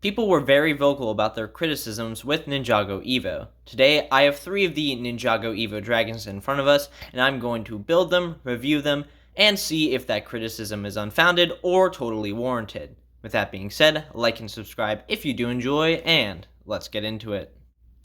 People were very vocal about their criticisms with Ninjago EVO. Today, I have 3 of the Ninjago EVO dragons in front of us, and I'm going to build them, review them, and see if that criticism is unfounded or totally warranted. With that being said, like and subscribe if you do enjoy, and let's get into it.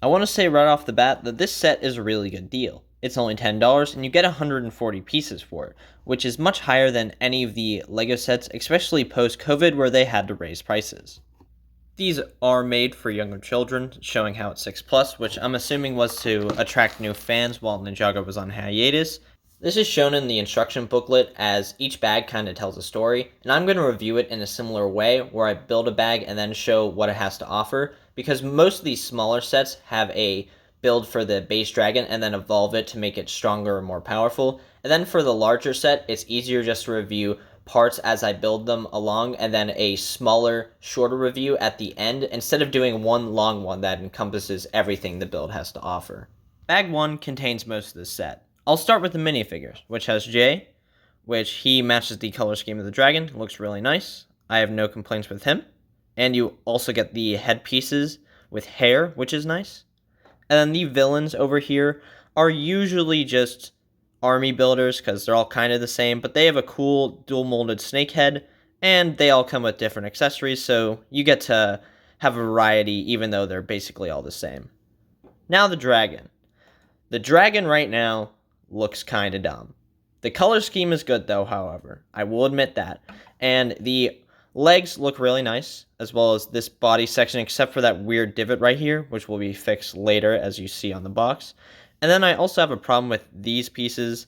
I want to say right off the bat that this set is a really good deal. It's only $10 and you get 140 pieces for it, which is much higher than any of the LEGO sets, especially post-COVID where they had to raise prices. These are made for younger children, showing how it's 6+, which I'm assuming was to attract new fans while Ninjago was on hiatus. This is shown in the instruction booklet as each bag kind of tells a story, and I'm going to review it in a similar way where I build a bag and then show what it has to offer, because most of these smaller sets have a build for the base dragon and then evolve it to make it stronger and more powerful. And then for the larger set, it's easier just to review parts as I build them along, and then a smaller, shorter review at the end, instead of doing one long one that encompasses everything the build has to offer. Bag 1 contains most of the set. I'll start with the minifigures, which has Jay, which he matches the color scheme of the dragon, looks really nice. I have no complaints with him. And you also get the headpieces with hair, which is nice. And then the villains over here are usually just army builders because they're all kind of the same, but they have a cool dual molded snake head, and they all come with different accessories, so you get to have a variety even though they're basically all the same. Now the dragon. The dragon right now looks kind of dumb. The color scheme is good though, however. I will admit that. And the legs look really nice, as well as this body section, except for that weird divot right here, which will be fixed later as you see on the box. And then I also have a problem with these pieces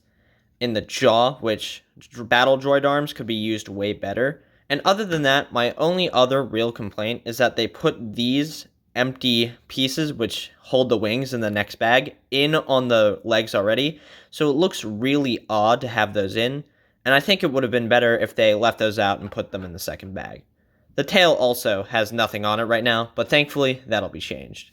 in the jaw, which battle droid arms could be used way better. And other than that, my only other real complaint is that they put these empty pieces, which hold the wings in the next bag, in on the legs already. So it looks really odd to have those in. And I think it would have been better if they left those out and put them in the second bag. The tail also has nothing on it right now, but thankfully that'll be changed.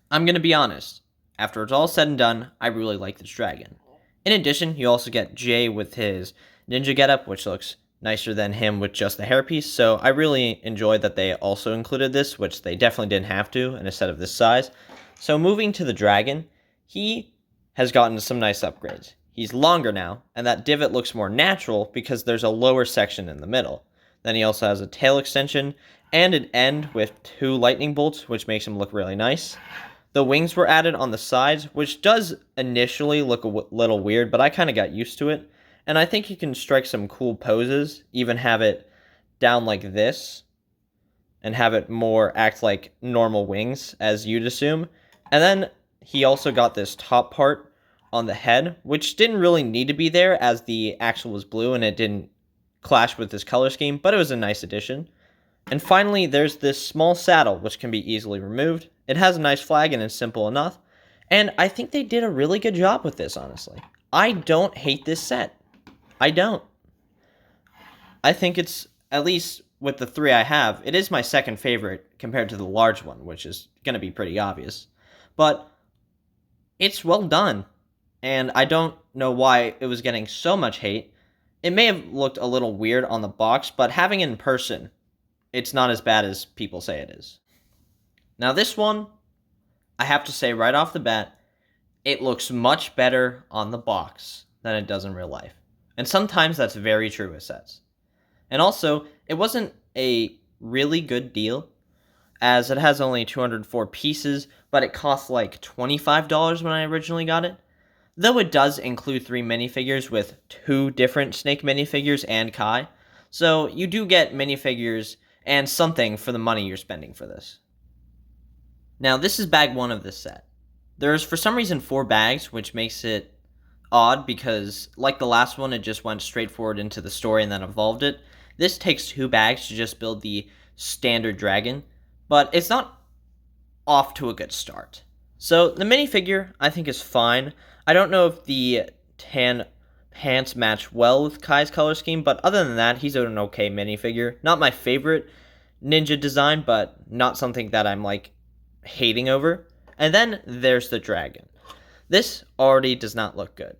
I'm going to be honest. After it's all said and done, I really like this dragon. In addition, you also get Jay with his ninja getup, which looks nicer than him with just the hairpiece, so I really enjoyed that they also included this, which they definitely didn't have to in a set of this size. So moving to the dragon, he has gotten some nice upgrades. He's longer now, and that divot looks more natural because there's a lower section in the middle. Then he also has a tail extension and an end with 2 lightning bolts, which makes him look really nice. The wings were added on the sides, which does initially look a little weird, but I kind of got used to it. And I think you can strike some cool poses, even have it down like this, and have it more act like normal wings, as you'd assume. And then he also got this top part on the head, which didn't really need to be there as the axle was blue and it didn't clash with this color scheme, but it was a nice addition. And finally, there's this small saddle, which can be easily removed. It has a nice flag and it's simple enough. And I think they did a really good job with this, honestly. I don't hate this set. I don't. I think it's, at least with the 3 I have, it is my second favorite compared to the large one, which is going to be pretty obvious. But it's well done. And I don't know why it was getting so much hate. It may have looked a little weird on the box, but having it in person, it's not as bad as people say it is. Now this one, I have to say right off the bat, it looks much better on the box than it does in real life. And sometimes that's very true with sets. And also, it wasn't a really good deal, as it has only 204 pieces, but it cost like $25 when I originally got it. Though it does include 3 minifigures with 2 different Snake minifigures and Kai. So you do get minifigures and something for the money you're spending for this. Now this is bag 1 of this set. There's for some reason 4 bags, which makes it odd because like the last one, it just went straight forward into the story and then evolved it. This takes 2 bags to just build the standard dragon, but it's not off to a good start. So the minifigure I think is fine. I don't know if the tan pants match well with Kai's color scheme, but other than that, he's an okay minifigure. Not my favorite ninja design, but not something that I'm like hating over. And then there's the dragon. This already does not look good.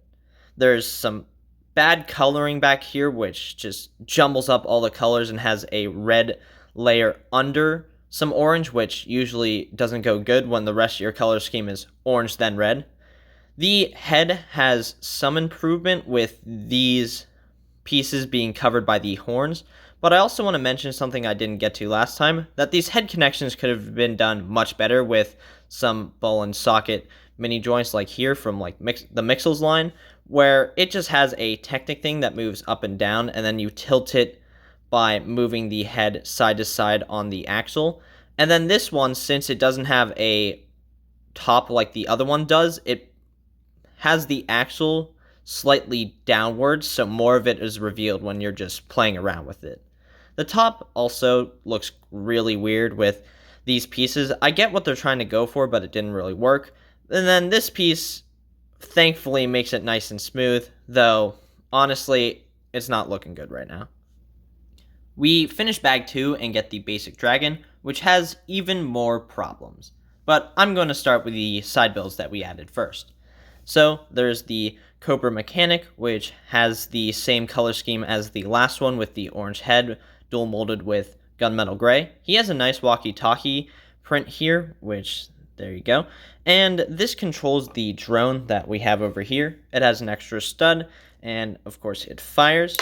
There's some bad coloring back here, which just jumbles up all the colors and has a red layer under some orange, which usually doesn't go good when the rest of your color scheme is orange then red. The head has some improvement with these pieces being covered by the horns, but I also want to mention something I didn't get to last time, that these head connections could have been done much better with some ball and socket mini joints like here from like the Mixels line, where it just has a Technic thing that moves up and down, and then you tilt it by moving the head side to side on the axle. And then this one, since it doesn't have a top like the other one does, it has the axle slightly downwards, so more of it is revealed when you're just playing around with it. The top also looks really weird with these pieces. I get what they're trying to go for, but it didn't really work. And then this piece, thankfully, makes it nice and smooth, though, honestly, it's not looking good right now. We finish bag 2 and get the basic dragon, which has even more problems. But I'm going to start with the side builds that we added first. So there's the Cobra Mechanic, which has the same color scheme as the last one with the orange head, dual molded with gunmetal gray. He has a nice walkie-talkie print here, which, there you go. And this controls the drone that we have over here. It has an extra stud, and of course it fires.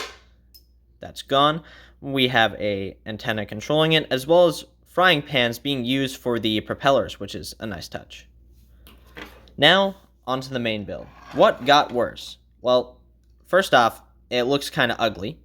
That's gone. We have a antenna controlling it, as well as frying pans being used for the propellers, which is a nice touch. Now, onto the main build. What got worse? Well, first off, it looks kind of ugly.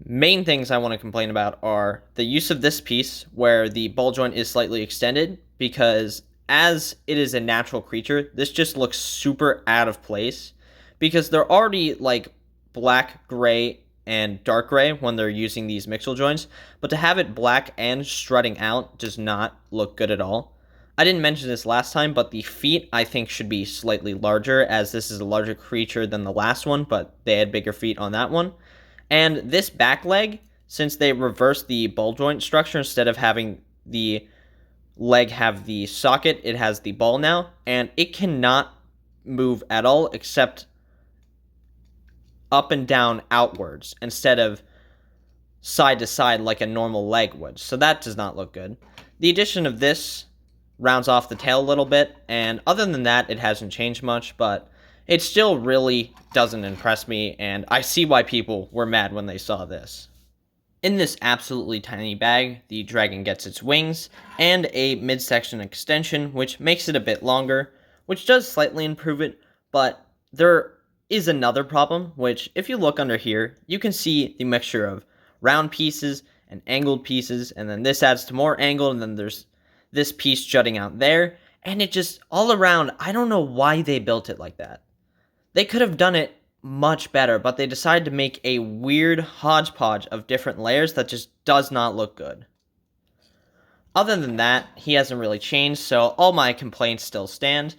Main things I want to complain about are the use of this piece where the ball joint is slightly extended, because as it is a natural creature, this just looks super out of place, because they're already like black, gray, and dark gray when they're using these mixel joints, but to have it black and strutting out does not look good at all. I didn't mention this last time, but the feet I think should be slightly larger, as this is a larger creature than the last one, but they had bigger feet on that one. And this back leg, since they reversed the ball joint structure, instead of having the leg have the socket, it has the ball now, and it cannot move at all except up and down outwards instead of side to side like a normal leg would. So that does not look good. The addition of this rounds off the tail a little bit, and other than that, it hasn't changed much, but it still really doesn't impress me, and I see why people were mad when they saw this. In this absolutely tiny bag, the dragon gets its wings and a midsection extension, which makes it a bit longer, which does slightly improve it, but there is another problem, which if you look under here, you can see the mixture of round pieces and angled pieces, and then this adds to more angled, and then there's this piece jutting out there, and it just, all around, I don't know why they built it like that. They could have done it much better, but they decided to make a weird hodgepodge of different layers that just does not look good. Other than that, he hasn't really changed, so all my complaints still stand.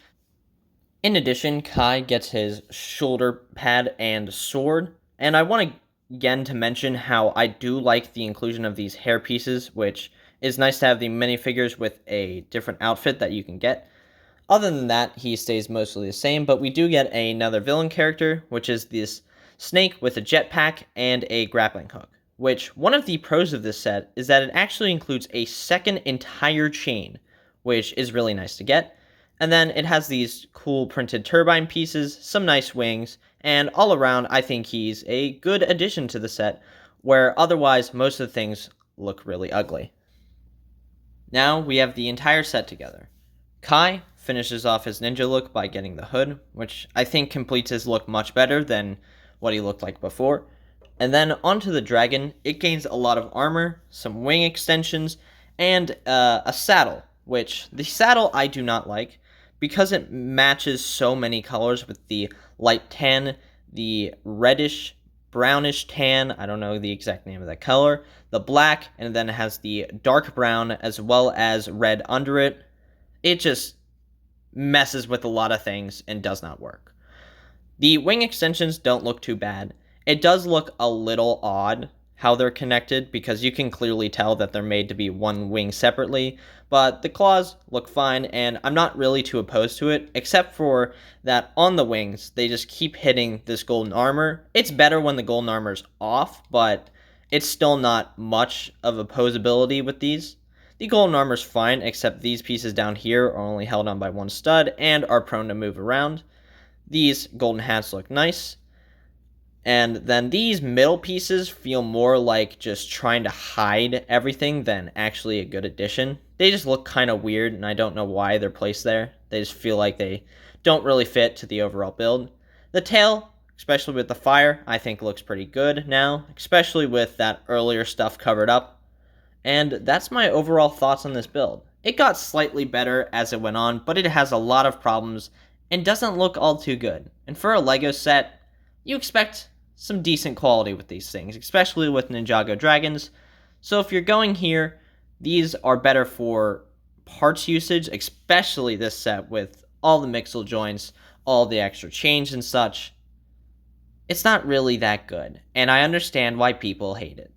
In addition, Kai gets his shoulder pad and sword, and I want again to mention how I do like the inclusion of these hair pieces, which is nice to have the minifigures with a different outfit that you can get. Other than that, he stays mostly the same, but we do get another villain character, which is this snake with a jetpack and a grappling hook, which one of the pros of this set is that it actually includes a second entire chain, which is really nice to get. And then it has these cool printed turbine pieces, some nice wings, and all around I think he's a good addition to the set, where otherwise most of the things look really ugly. Now we have the entire set together. Kai finishes off his ninja look by getting the hood, which I think completes his look much better than what he looked like before. And then onto the dragon, it gains a lot of armor, some wing extensions, and a saddle, which the saddle I do not like, because it matches so many colors with the light tan, the reddish, brownish tan, I don't know the exact name of that color, the black, and then it has the dark brown as well as red under it. It just messes with a lot of things and does not work. The wing extensions don't look too bad. It does look a little odd how they're connected, because you can clearly tell that they're made to be one wing separately, but the claws look fine, and I'm not really too opposed to it, except for that on the wings, they just keep hitting this golden armor. It's better when the golden armor's off, but it's still not much of a posability with these. The golden armor's fine, except these pieces down here are only held on by one stud and are prone to move around. These golden hats look nice. And then these middle pieces feel more like just trying to hide everything than actually a good addition. They just look kind of weird, and I don't know why they're placed there. They just feel like they don't really fit to the overall build. The tail, especially with the fire, I think looks pretty good now, especially with that earlier stuff covered up. And that's my overall thoughts on this build. It got slightly better as it went on, but it has a lot of problems and doesn't look all too good. And for a LEGO set, you expect some decent quality with these things, especially with Ninjago dragons. So if you're going here, these are better for parts usage, especially this set with all the mixel joints, all the extra chains and such. It's not really that good, and I understand why people hate it.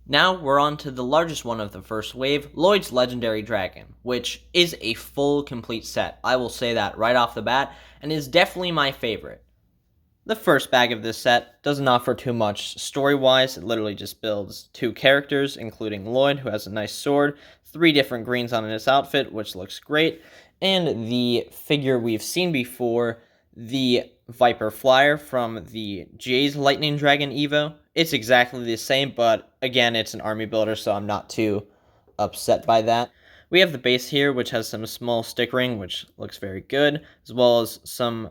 Now we're on to the largest one of the first wave, Lloyd's Legendary Dragon, which is a full complete set. I will say that right off the bat, and is definitely my favorite. The first bag of this set doesn't offer too much story-wise. It literally just builds 2 characters, including Lloyd, who has a nice sword, 3 different greens on his outfit, which looks great, and the figure we've seen before, the Viper Flyer from the Jay's Lightning Dragon EVO. It's exactly the same, but again, it's an army builder, so I'm not too upset by that. We have the base here, which has some small stickering, which looks very good, as well as some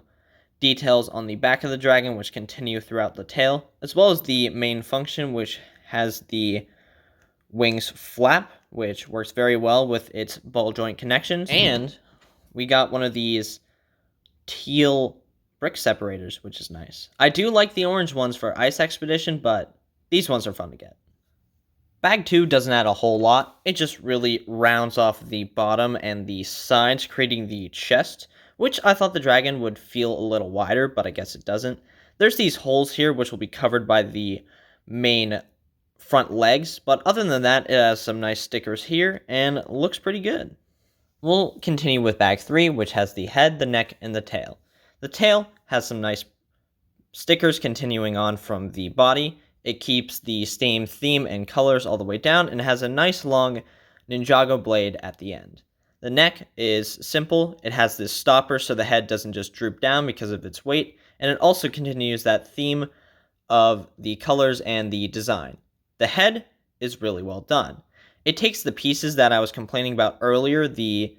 details on the back of the dragon, which continue throughout the tail, as well as the main function, which has the wings flap, which works very well with its ball joint connections. And we got one of these teal brick separators, which is nice. I do like the orange ones for Ice Expedition, but these ones are fun to get. Bag 2 doesn't add a whole lot. It just really rounds off the bottom and the sides, creating the chest, which I thought the dragon would feel a little wider, but I guess it doesn't. There's these holes here, which will be covered by the main front legs, but other than that, it has some nice stickers here, and looks pretty good. We'll continue with bag 3, which has the head, the neck, and the tail. The tail has some nice stickers continuing on from the body. It keeps the same theme and colors all the way down, and has a nice long Ninjago blade at the end. The neck is simple. It has this stopper so the head doesn't just droop down because of its weight, and it also continues that theme of the colors and the design. The head is really well done. It takes the pieces that I was complaining about earlier, the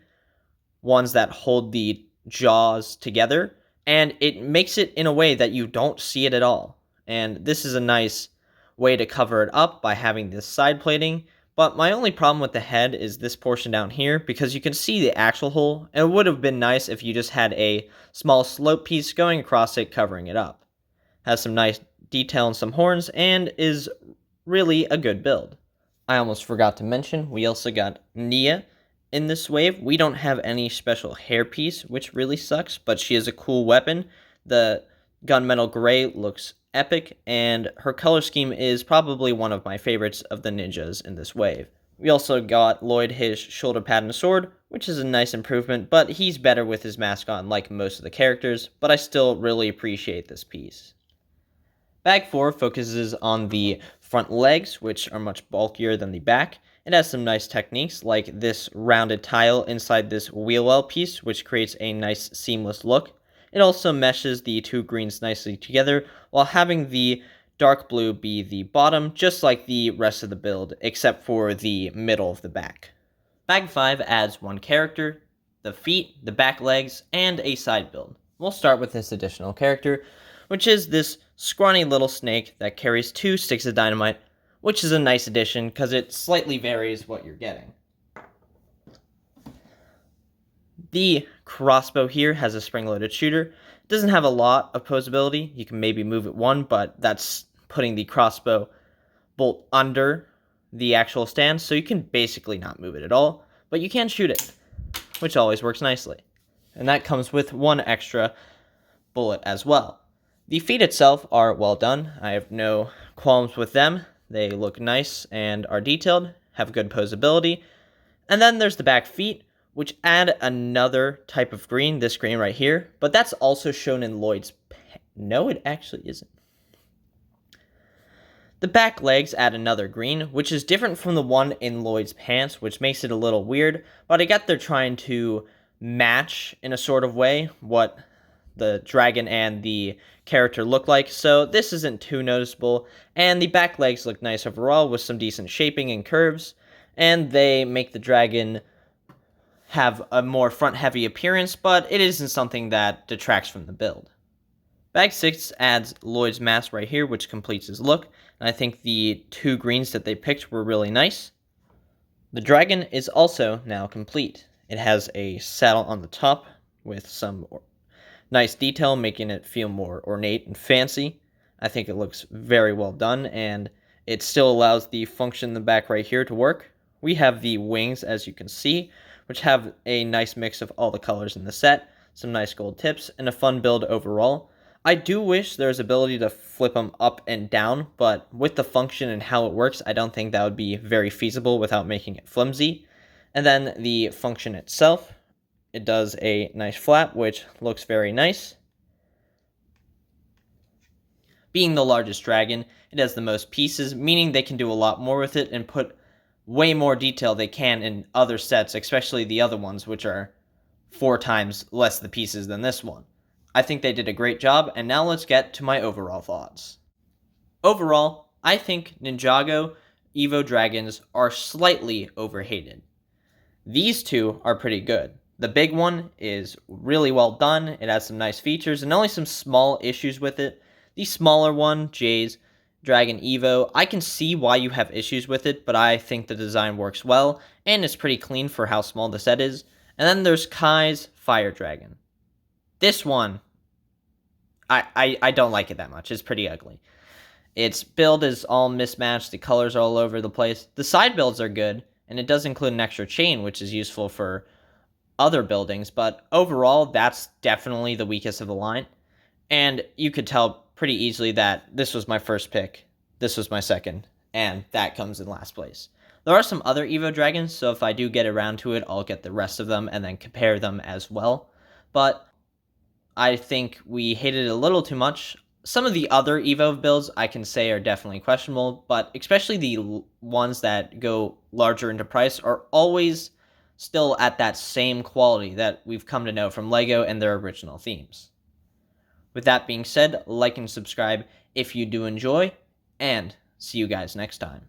ones that hold the jaws together, and it makes it in a way that you don't see it at all. And this is a nice way to cover it up by having this side plating. But my only problem with the head is this portion down here, because you can see the actual hole, and it would have been nice if you just had a small slope piece going across it covering it up. Has some nice detail and some horns, and is really a good build. I almost forgot to mention, we also got Nia in this wave. We don't have any special hairpiece, which really sucks, but she is a cool weapon. The gunmetal gray looks epic, and her color scheme is probably one of my favorites of the ninjas in this wave. We also got Lloyd his shoulder pad and sword, which is a nice improvement, but he's better with his mask on like most of the characters, but I still really appreciate this piece. Bag 4 focuses on the front legs, which are much bulkier than the back. It has some nice techniques, like this rounded tile inside this wheel well piece, which creates a nice seamless look. It also meshes the 2 greens nicely together, while having the dark blue be the bottom, just like the rest of the build, except for the middle of the back. Bag 5 adds 1 character, the feet, the back legs, and a side build. We'll start with this additional character, which is this scrawny little snake that carries 2 sticks of dynamite, which is a nice addition because it slightly varies what you're getting. The crossbow here has a spring-loaded shooter. It doesn't have a lot of posability. You can maybe move it 1, but that's putting the crossbow bolt under the actual stand, so you can basically not move it at all, but you can shoot it, which always works nicely. And that comes with 1 extra bullet as well. The feet itself are well done. I have no qualms with them. They look nice and are detailed, have good posability. And then there's the back feet, which add another type of green, this green right here, but that's also shown in Lloyd's. No, it actually isn't. The back legs add another green, which is different from the one in Lloyd's pants, which makes it a little weird, but I get they're trying to match in a sort of way what the dragon and the character look like, so this isn't too noticeable, and the back legs look nice overall with some decent shaping and curves, and they make the dragon have a more front-heavy appearance, but it isn't something that detracts from the build. Bag 6 adds Lloyd's mask right here, which completes his look, and I think the 2 greens that they picked were really nice. The dragon is also now complete. It has a saddle on the top with some nice detail, making it feel more ornate and fancy. I think it looks very well done, and it still allows the function in the back right here to work. We have the wings, as you can see, which have a nice mix of all the colors in the set, some nice gold tips, and a fun build overall. I do wish there's ability to flip them up and down, but with the function and how it works, I don't think that would be very feasible without making it flimsy. And then the function itself, it does a nice flap, which looks very nice. Being the largest dragon, it has the most pieces, meaning they can do a lot more with it and put way more detail they can in other sets, especially the other ones, which are 4 times less the pieces than this one. I think they did a great job, and now let's get to my overall thoughts. Overall, I think Ninjago EVO dragons are slightly overhated. These 2 are pretty good. The big one is really well done, it has some nice features, and only some small issues with it. The smaller one, Jay's Dragon EVO, I can see why you have issues with it, but I think the design works well, and it's pretty clean for how small the set is. And then there's Kai's Fire Dragon. This one, I don't like it that much. It's pretty ugly. Its build is all mismatched. The colors are all over the place. The side builds are good, and it does include an extra chain, which is useful for other buildings. But overall, that's definitely the weakest of the line. And you could tell pretty easily that this was my first pick, this was my second, and that comes in last place. There are some other EVO dragons, so if I do get around to it, I'll get the rest of them and then compare them as well. But I think we hated it a little too much. Some of the other EVO builds I can say are definitely questionable, but especially the ones that go larger into price are always still at that same quality that we've come to know from LEGO and their original themes. With that being said, like and subscribe if you do enjoy, and see you guys next time.